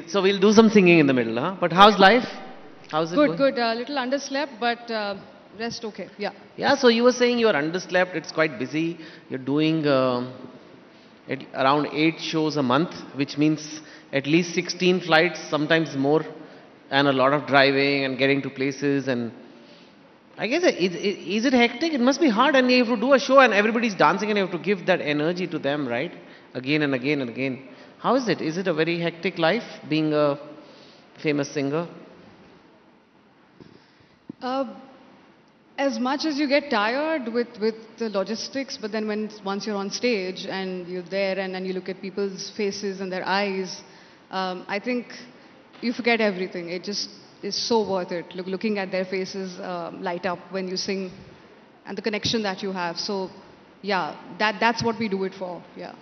So we'll do some singing in the middle, huh? But how's life? How's it Good, going? good. A little underslept, but rest okay. Yeah. Yeah, so you were saying you're underslept, it's quite busy. You're doing around 8 shows a month, which means at least 16 flights, sometimes more, and a lot of driving and getting to places. And I guess, is it hectic? It must be hard, and you have to do a show and everybody's dancing and you have to give that energy to them, right? Again and again and again. How is it? Is it a very hectic life being a famous singer? Uh, as much as you get tired with the logistics, but then once you're on stage and you're there and then you look at people's faces and their eyes, I think you forget everything. It just is so worth it. Looking at their faces light up when you sing and the connection that you have. So, yeah, that's what we do it for. Yeah.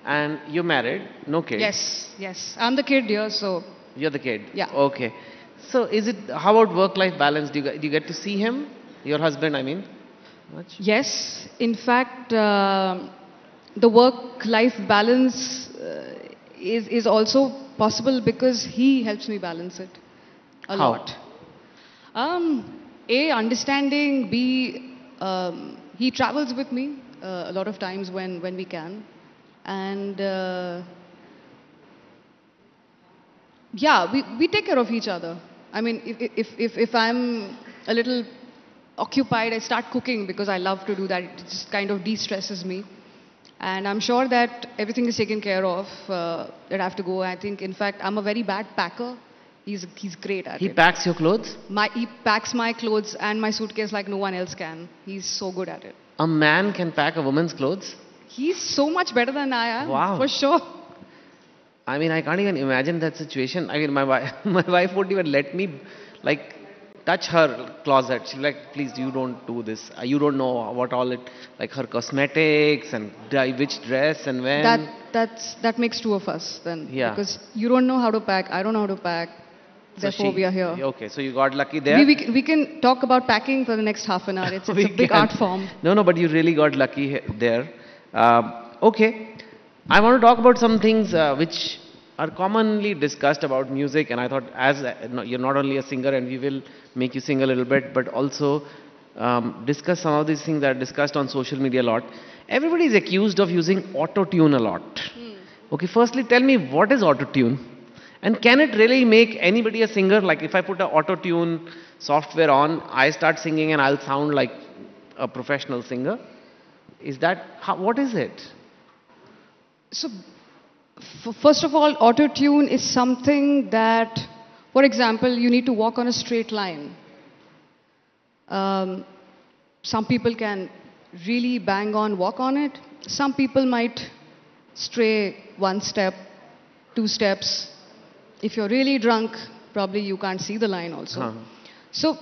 And you're married, no kids? Yes, yes. I'm the kid here, so You're the kid? yeah. Okay. So is it, how about work-life balance? Do you get to see him? Your husband, I mean? Much? Yes, in fact, the work-life balance is also possible because he helps me balance it a How? lot. A, understanding. B, he travels with me a lot of times when we can. And yeah, we take care of each other. I mean, if I'm a little occupied, I start cooking because I love to do that. It just kind of de-stresses me. And I'm sure that everything is taken care of that I have to go. I think, in fact, I'm a very bad packer. He's great at He it. packs your clothes? He packs my clothes and my suitcase like no one else can. He's so good at it. A man can pack a woman's clothes? He's so much better than I am, Wow. for sure. I mean, I can't even imagine that situation. I mean, my wife, my wife won't even let me, like, touch her closet. She'll be like, please, you don't do this. You don't know what all it, like her cosmetics and which dress and when. That makes two of us then. Yeah. Because you don't know how to pack, I don't know how to pack. So Therefore, we are here. Okay, so you got lucky there. We can talk about packing for the next half an hour. It's a We big can. art form. No, but you really got lucky there. Okay, I want to talk about some things which are commonly discussed about music, and I thought, as you're not only a singer, and we will make you sing a little bit, but also discuss some of these things that are discussed on social media a lot. Everybody is accused of using auto-tune a lot. Okay, firstly, tell me, what is auto-tune? And can it really make anybody a singer? Like, if I put a auto-tune software on, I start singing and I'll sound like a professional singer? Is that, what is it? So, first of all, auto-tune is something that, for example, you need to walk on a straight line. Some people can really bang on, walk on it. Some people might stray one step, two steps. If you're really drunk, probably you can't see the line also. Huh. So,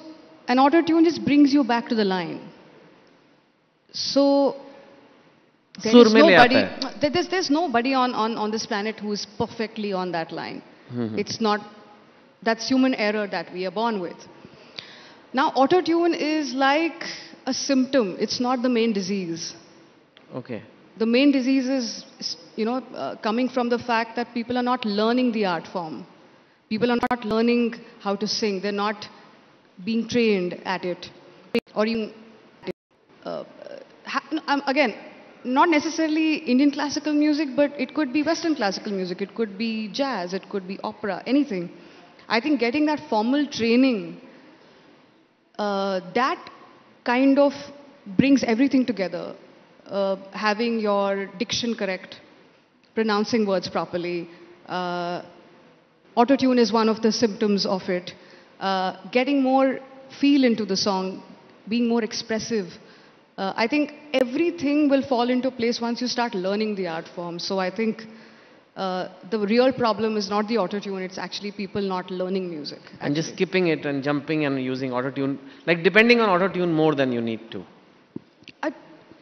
an auto-tune just brings you back to the line. So, there's nobody on this planet who is perfectly on that line. It's not, that's human error that we are born with. Now, auto-tune is like a symptom. It's not the main disease. Okay. The main disease is coming from the fact that people are not learning the art form. People are not learning how to sing. They're not being trained at it. Or even, again, not necessarily Indian classical music, but it could be Western classical music. It could be jazz. It could be opera, anything. I think getting that formal training, that kind of brings everything together. Having your diction correct, pronouncing words properly. Auto-tune is one of the symptoms of it. Getting more feel into the song, being more expressive. I think everything will fall into place once you start learning the art form. So I think the real problem is not the auto-tune, it's actually people not learning music. And just skipping it and jumping and using auto-tune, like depending on auto-tune more than you need to.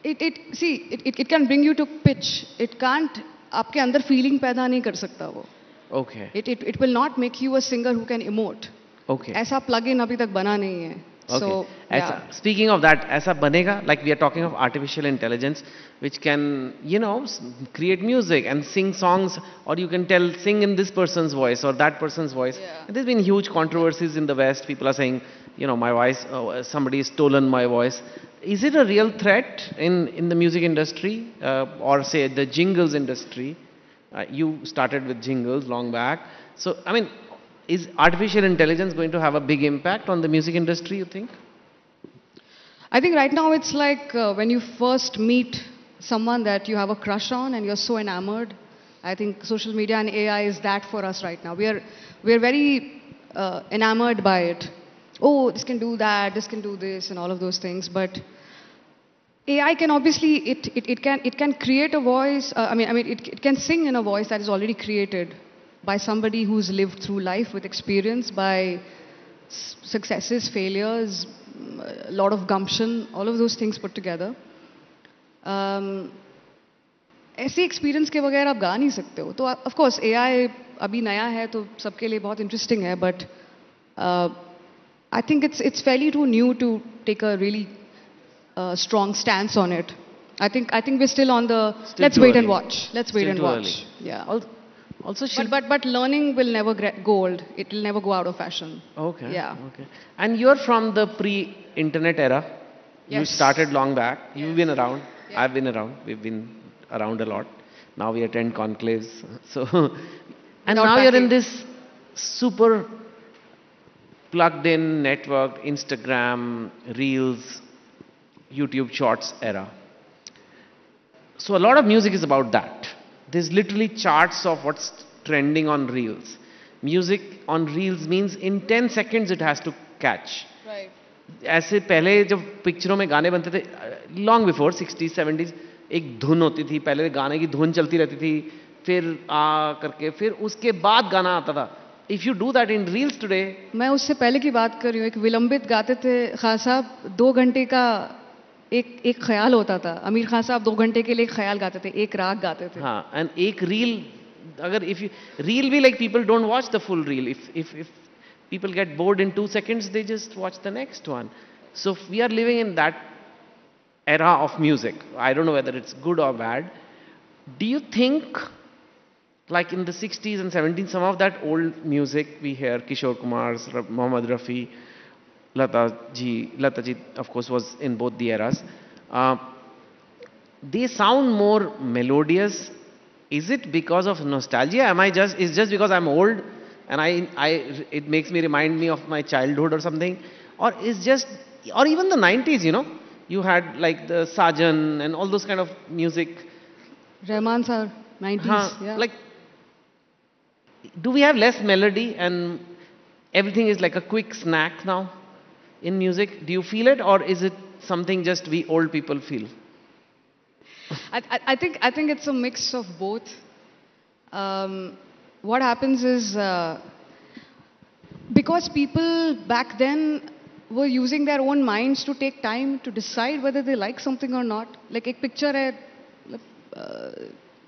It can bring you to pitch. It can't, आपके अंदर feeling पैदा नहीं कर सकता वो. Okay. It will not make you a singer who can emote. Okay. ऐसा plug-in अभी तक बना नहीं है. Okay. So ऐसा, yeah. speaking of that, ऐसा बनेगा, like we are talking of artificial intelligence, which can, create music and sing songs, or you can sing in this person's voice or that person's voice. Yeah. And there's been huge controversies in the West. People are saying, my voice, somebody stolen my voice. Is it a real threat in the music industry, or say the jingles industry? You started with jingles long back. So, I mean, is artificial intelligence going to have a big impact on the music industry, you think? I think right now it's like when you first meet someone that you have a crush on and you're so enamored. I think social media and AI is that for us right now. We are very enamored by it. Oh, this can do that, this can do this, and all of those things. But AI can obviously it can create a voice. It can sing in a voice that is already created by somebody who's lived through life with experience, by successes, failures, a lot of gumption, all of those things put together. ऐसे experience के बगैर आप गा नहीं सकते हो. तो of course AI अभी नया है तो सबके लिए बहुत इंटरेस्टिंग है, but I think it's fairly too new to take a really strong stance on it. I think we're still on the Still let's too wait and early. watch. Let's wait Still and too watch. early. Yeah. Also, But learning will never go old. It will never go out of fashion. Okay. Yeah. Okay. And you're from the pre-internet era. You Yes. started long back. You've Yes. been around. Yeah. I've been around. We've been around a lot. Now we attend conclaves. So, and Without now you're in packing. this super plugged in, networked Instagram, Reels, YouTube Shorts era. So a lot of music is about that. There's literally charts of what's trending on Reels. Music on Reels means in 10 seconds it has to catch. Right. ऐसे पहले जब पिक्चरों में गाने बनते थे, long before 60s 70s, एक धुन होती थी, पहले गाने की धुन चलती रहती थी, फिर करके फिर उसके बाद गाना आता था. If you do that in Reels today, मैं उससे पहले की बात कर रही हूँ. एक विलंबित गाते थे खान साहब, 2 घंटे का एक ख्याल होता था. आमिर खान साहब 2 घंटे के लिए एक ख्याल गाते थे, एक राग गाते थे. हाँ, and एक reel, अगर if you reel भी, like, people don't watch the full reel. If people get bored in 2 seconds, they just watch the next one. So we are living in that era of music. I don't know whether it's good or bad. Do you think, like in the 60s and 70s, some of that old music we hear, Kishore Kumar's, Mohammad Rafi, Lata ji, of course, was in both the eras. They sound more melodious. Is it because of nostalgia? Is just because I'm old and it makes me remind me of my childhood or something? Or or even the 90s, you had like the Sajan and all those kind of music. Rahman sir, 90s. Yeah. Like, do we have less melody and everything is like a quick snack now in music? Do you feel it, or is it something just we old people feel? I think it's a mix of both. What happens is because people back then were using their own minds to take time to decide whether they like something or not. Like एक picture है,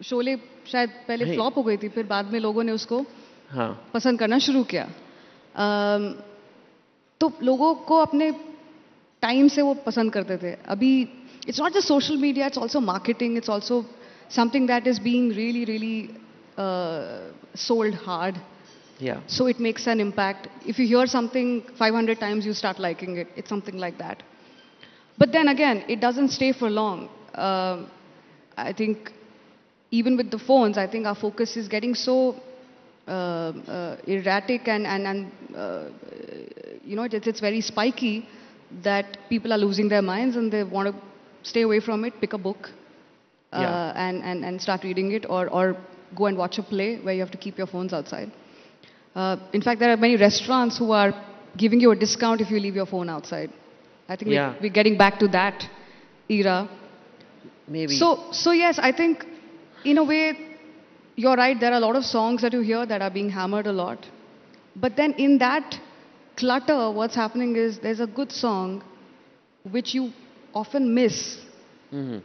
शोले शायद पहले Hey. Flop हो गई थी, फिर बाद में लोगों ने उसको हाँ. पसंद करना शुरू किया. तो लोगों को अपने टाइम से वो पसंद करते थे. अभी it's not just social media, it's also marketing, it's also something that is being really sold hard. Yeah. So it makes an impact. If you hear something 500 times, you start liking it. It's something like that. But then again, it doesn't stay for long. I think even with the phones, I think our focus is getting so erratic and it's very spiky that people are losing their minds and they want to stay away from it, pick a book and start reading it, or go and watch a play where you have to keep your phones outside. In fact, there are many restaurants who are giving you a discount if you leave your phone outside. I think we're getting back to that era. Maybe. So yes, I think in a way, you're right. There are a lot of songs that you hear that are being hammered a lot. But then in that clutter, what's happening is there's a good song which you often miss. Mm-hmm.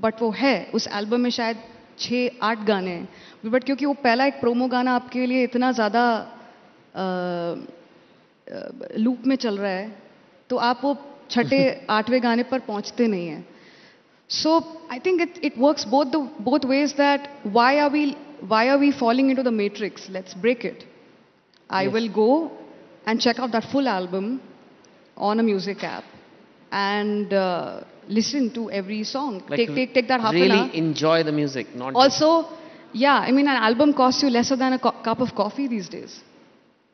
But वो है उस album में शायद 6-8 गाने हैं, but क्योंकि वो पहला एक प्रोमो गाना आपके लिए इतना ज़्यादा लूप में चल रहा है तो आप वो छठे आठवें गाने पर पहुंचते नहीं हैं. So I think it works both ways. That why are we falling into the matrix? Let's break it. I will go and check out that full album on a music app and listen to every song. Like Take that half an hour. Really enjoy the music, not Also, yeah, I mean, an album costs you lesser than a cup of coffee these days.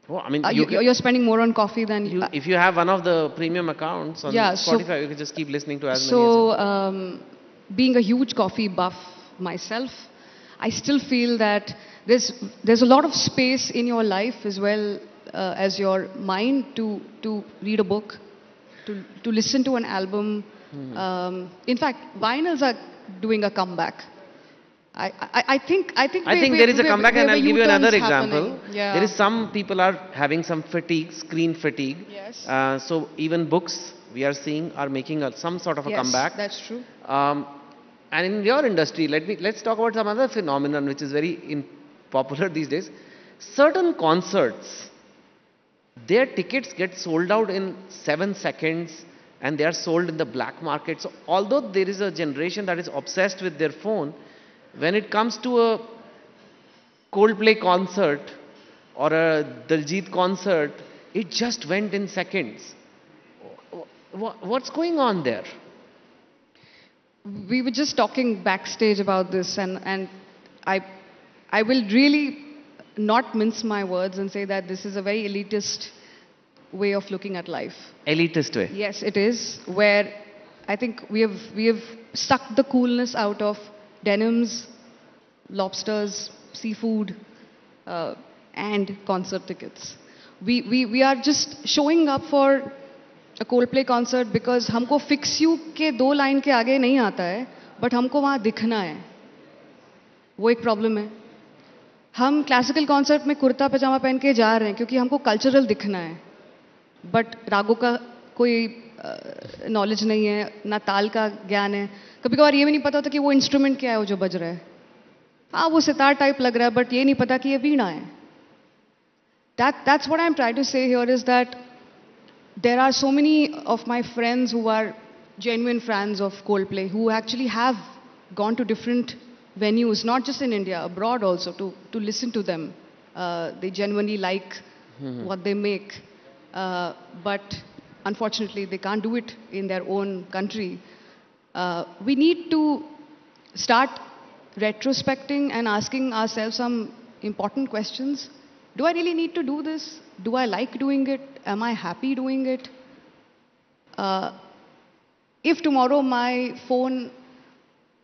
Oh, I mean, You're spending more on coffee than if you have one of the premium accounts on Spotify, you can just keep listening to as many as being a huge coffee buff myself, I still feel that there's a lot of space in your life as well as your mind to read a book, to listen to an album. In fact, vinyls are doing a comeback. I think there is a comeback, and I'll give you another example. Yeah. There is some people are having some fatigue, screen fatigue. Yes. So even books we are seeing are making some sort of a comeback. That's true. And in your industry, let's talk about some other phenomenon which is very popular these days. Certain concerts, their tickets get sold out in 7 seconds, and they are sold in the black market. So although there is a generation that is obsessed with their phone, when it comes to a Coldplay concert or a Diljit concert, it just went in seconds. What's going on there? We were just talking backstage about this, and I will really not mince my words and say that this is a very elitist way of looking at life. Elitist way? Yes, it is, where I think we have sucked the coolness out of denims, lobsters, seafood, and concert tickets. We are just showing up for a Coldplay concert because हमको fix you के 2 line के आगे नहीं आता है, but हमको वहाँ दिखना है. वो एक प्रॉब्लम है. हम क्लासिकल कॉन्सर्ट में कुर्ता पजामा पहन के जा रहे हैं क्योंकि हमको कल्चरल दिखना है, बट रागों का कोई नॉलेज नहीं है, ना ताल का ज्ञान है. कभी कभार ये भी नहीं पता होता कि वो इंस्ट्रूमेंट क्या है वो जो बज रहा है. हाँ, वो सितार टाइप लग रहा है, बट ये नहीं पता कि ये वीणा है. That's what I'm trying to say here is that there are so many of my friends who are genuine fans of Coldplay who actually have gone to different venues, not just in India, abroad also, to listen to them. They genuinely like what they make, but unfortunately they can't do it in their own country. We need to start retrospecting and asking ourselves some important questions. Do I really need to do this? Do I like doing it? Am I happy doing it? If tomorrow my phone,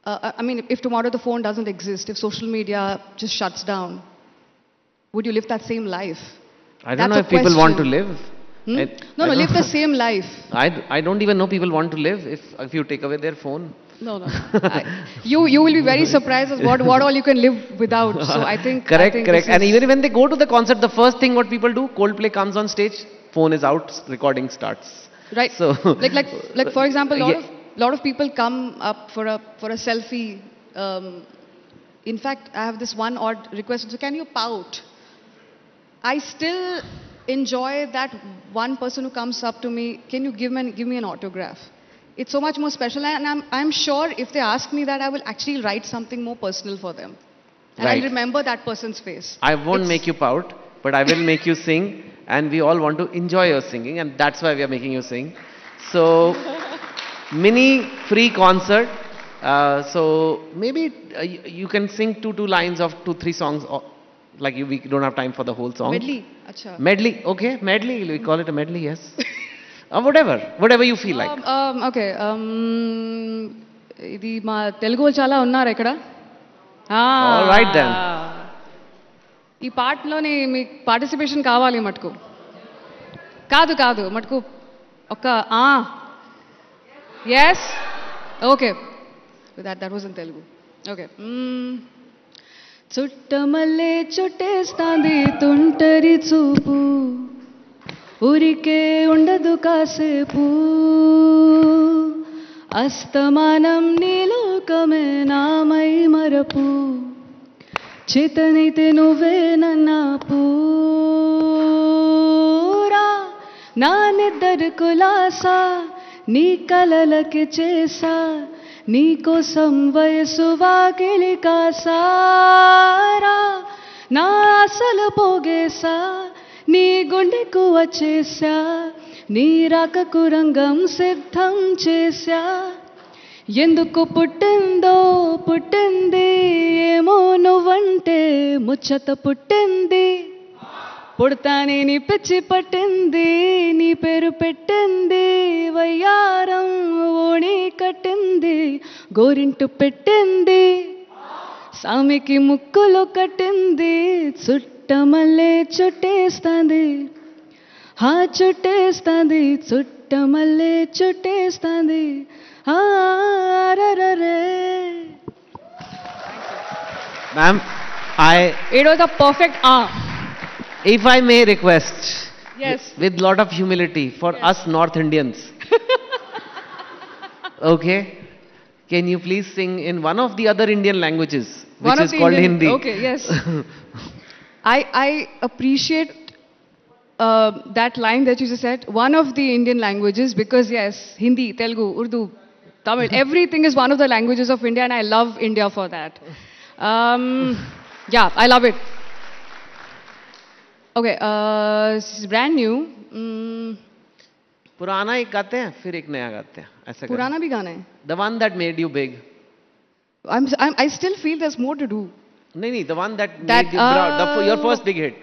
if tomorrow the phone doesn't exist, if social media just shuts down, would you live that same life? I don't know if people want to live. Live the same life. I don't even know people want to live if you take away their phone. No. You will be very surprised as what all you can live without. So I think correct. And even when they go to the concert, the first thing what people do, Coldplay comes on stage, phone is out, recording starts. Right. So like for example, lot of people come up for a selfie. In fact, I have this one odd request. So can you pout? I still enjoy that one person who comes up to me. Can you give me an autograph? It's so much more special, and I'm sure if they ask me that, I will actually write something more personal for them. And I'll remember that person's face. I won't make you pout, but I will make you sing, and we all want to enjoy your singing, and that's why we are making you sing. So, mini free concert. So maybe you can sing two lines of 2-3 songs. We don't have time for the whole song. Medley. Acha. Medley, okay, medley. We call it a medley, yes. Whatever you feel like. Okay. ఇది మా తెలుగు వాళ్ళు చాలా ఉన్నారు ఇక్కడ. All right then. ఈ పాటలోని మీ participation కావాలి మటుకు. కాదు మటుకు ఒక yes. Okay. That was in Telugu. Okay. Chuttamalle చుట్టేస్తాంది తుంటరి చూపు, ఊరికే ఉండదు కాసేపు, అస్తమానం నీలోకమే నామై మరపు, చేతనైతే నువ్వే నన్నా పూరా నా నిద్దరు కులాసా నీ కలలకి చేసా నీ కోసం వయసు వాకిలి కాసారా నా అసలు పోగేసా నీ గుండెకు వచ్చేసా నీ రాకకు రంగం సిద్ధం చేశా ఎందుకు పుట్టిందో పుట్టింది ఏమో నువ్వంటే ముచ్చట పుట్టింది పుడతానే నీ పిచ్చి పట్టింది నీ పేరు పెట్టింది వయ్యారం ఓణి కట్టింది గోరింటు పెట్టింది సామికి ముక్కులు కట్టింది చుట్టమల్లే చుట్టేస్తాంది హా చుట్టేస్తాంది Chuttamalle చుట్టేస్తాంది Ma'am, It was a perfect if I may request, Yes. with lot of humility for us North Indians, okay, can you please sing in one of the other Indian languages, which One of is the called Indian- Hindi? Okay, yes. I appreciate that line that you just said. One of the Indian languages, because yes, Hindi, Telugu, Urdu, Tamil, everything is one of the languages of India, and I love India for that. Yeah, I love it. Okay, this is brand new. पुराना एक गाते हैं फिर एक नया गाते हैं ऐसा करें. पुराना भी गाना है. The one that made you big. I still feel there's more to do. नहीं, the one that That, made you proud, your first big hit.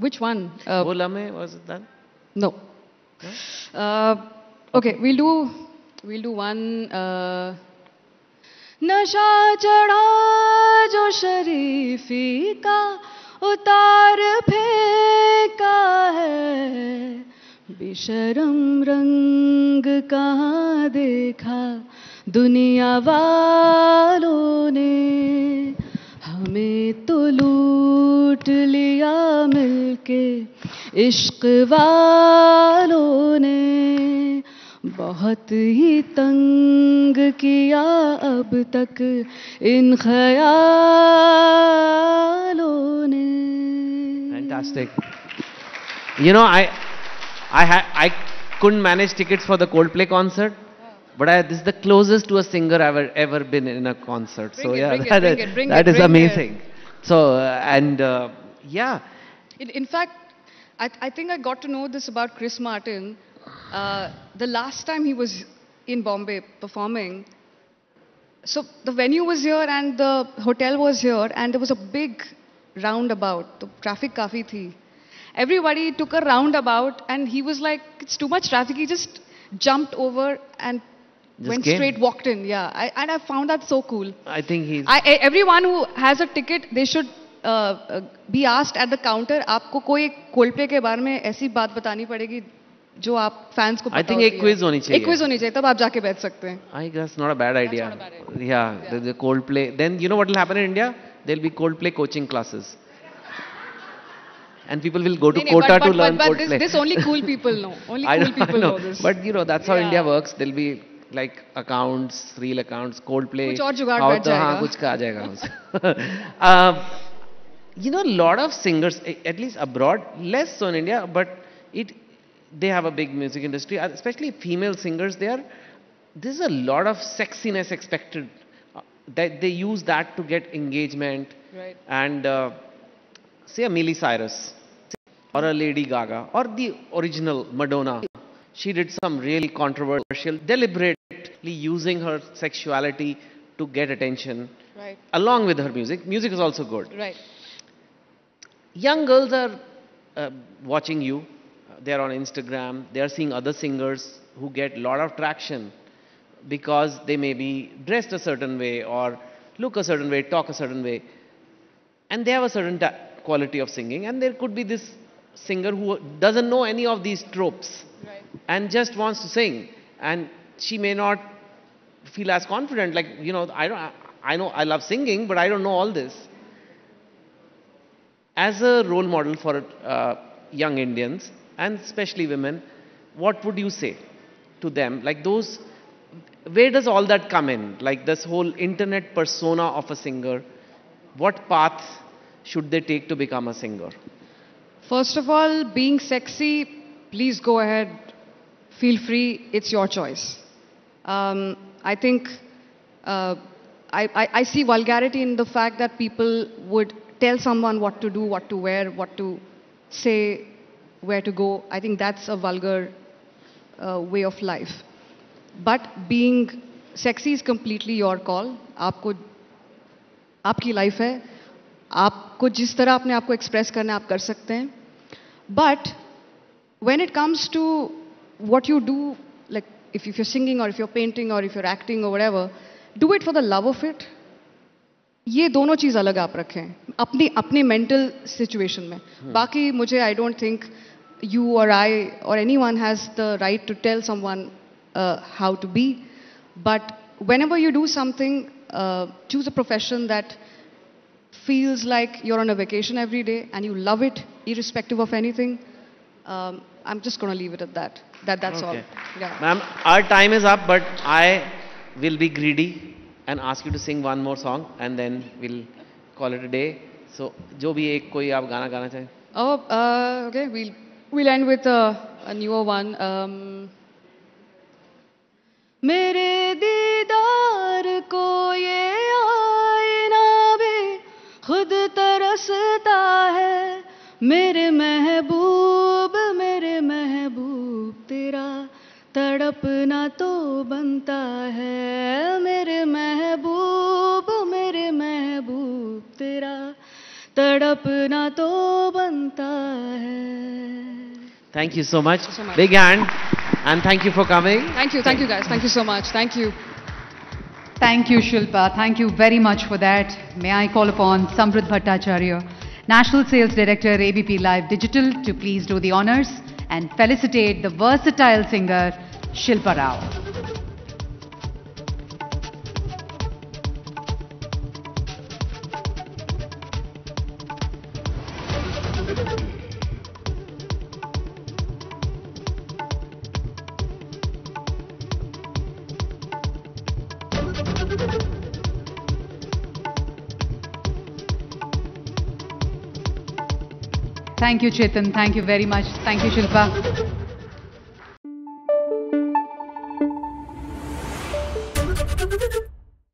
Which one? वो लम्हे, was it that? No. Okay, we'll do one. नशा चढ़ा जो शरीफी का उतार फेंका है बेशरम रंग कहाँ देखा दुनिया वालों ने हमें तो लूट लिया मिलके इश्क वालों ने बहुत ही तंग किया अब तक इन ख्यालों ने. Fantastic. You know, I couldn't manage tickets for the Coldplay concert, but this is the closest to a singer I've ever been in a concert. Bring So it, yeah, bring that it, is bring it. amazing. So yeah, In fact, I think I got to know this about Chris Martin. The last time he was in Bombay performing, so the venue was here and the hotel was here, and there was a big roundabout. The traffic kafi thi. Everybody took a roundabout, and he was like, "It's too much traffic." He just jumped over and went came. straight, walked in. Yeah, and I found that so cool. I think he's. Everyone who has a ticket, they should be asked at the counter. आपको कोई Coldplay के बारे में ऐसी बात बतानी पड़ेगी जो आप फैंस को पता I think होती एक quiz है. होनी चाहिए. एक quiz होनी चाहिए, तब आप जाके बैठ सकते हैं. I guess not a bad idea. not a bad idea. Yeah, the Coldplay. Then you know what will happen in India? There'll be Coldplay coaching classes, and people will go to नहीं, Kota but to learn but Coldplay. this only cool people know. Only I cool people know this. But you know that's how Yeah. India works. There'll be like accounts, reel accounts, Coldplay. कुछ और जुगाड़ how बैठ तो हाँ जाएगा. कुछ का आ जाएगा. You know, a lot of singers, at least abroad, less so in India, but they have a big music industry, especially female singers. There's a lot of sexiness expected. That they use that to get engagement. Right. And say a Miley Cyrus or a Lady Gaga or the original Madonna. She did some really controversial, deliberately using her sexuality to get attention. Right. Along with her music. Music is also good. Right. Young girls are watching you. They are on Instagram. They are seeing other singers who get a lot of traction because they may be dressed a certain way or look a certain way, talk a certain way. And they have a certain quality of singing. And there could be this singer who doesn't know any of these tropes. Right. And just wants to sing. And she may not feel as confident. Like, you know, I know I love singing, but I don't know all this. As a role model for young Indians, and especially women, what would you say to them? Like those, where does all that come in? Like this whole internet persona of a singer, what path should they take to become a singer? First of all, being sexy please go ahead, feel free, it's your choice. I think I see vulgarity in the fact that people would tell someone what to do, what to wear, what to say, where to go. I think that's a vulgar way of life. But being sexy is completely your call. आपको आपकी life है, आपको जिस तरह अपने आप को express करना है आप कर सकते हैं. But when it comes to what you do, like if you're singing or if you're painting or if you're acting or whatever, do it for the love of it. ये दोनों चीज़ अलग आप रखें अपनी अपनी मेंटल सिचुएशन में. बाकी मुझे I don't think you or I or anyone has the right to tell someone how to be. But whenever you do something, choose a profession that feels like you're on a vacation every day and you love it, irrespective of anything. I'm just going to leave it at that. That's all. Yeah. Ma'am, our time is up, but I will be greedy and ask you to sing one more song, and then we'll call it a day. So, जो भी एक कोई आप गाना गाना चाहें. Oh, okay. We'll end with a newer one. मेरे दीदार को ये आईना भी खुद तरसता है. मेरे महबूब तेरा तड़पना तो बनता है. मेरे महबूब तेरा तड़पना तो बनता है. Thank you so much. Big hand. And thank you for coming. Thank you guys. Thank you so much. Thank you. Thank you, Shilpa. Thank you very much for that. May I call upon Samruddh Bhattacharya, National Sales Director, ABP Live Digital, to please do the honors and felicitate the versatile singer, Shilpa Rao. Thank you, Chetan. Thank you very much. Thank you, Shilpa.